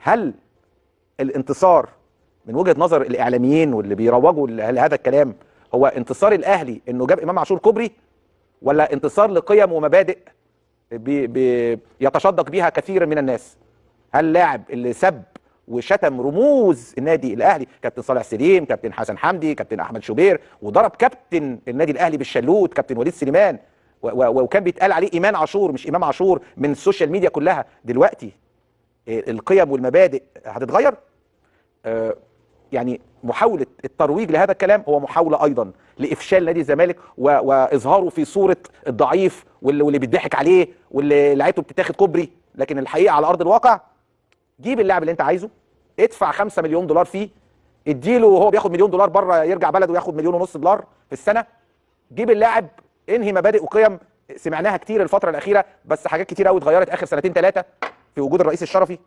هل الانتصار من وجهه نظر الاعلاميين واللي بيروجوا لهذا الكلام هو انتصار الاهلي انه جاب امام عاشور كوبري، ولا انتصار لقيم ومبادئ يتشدق بيها كثير من الناس؟ هل لاعب اللي سب وشتم رموز النادي الاهلي، كابتن صالح سليم، كابتن حسن حمدي، كابتن احمد شوبير، وضرب كابتن النادي الاهلي بالشلوت كابتن وليد سليمان، وكان بيتقال عليه ايمان عاشور مش امام عاشور من السوشيال ميديا كلها، دلوقتي القيم والمبادئ هتتغير؟ يعني محاولة الترويج لهذا الكلام هو محاولة أيضا لإفشال نادي الزمالك وإظهاره في صورة الضعيف واللي بيضحك عليه واللي لعيبته بتتاخد كوبري، لكن الحقيقة على أرض الواقع جيب اللاعب اللي أنت عايزه، ادفع 5 مليون دولار فيه، اديله وهو بياخد مليون دولار بره يرجع بلده وياخد 1.5 مليون دولار في السنة. جيب اللاعب، انهي مبادئ وقيم سمعناها كتير الفترة الأخيرة، بس حاجات كتير قوي اتغيرت آخر 2 3 في وجود الرئيس الشرفي.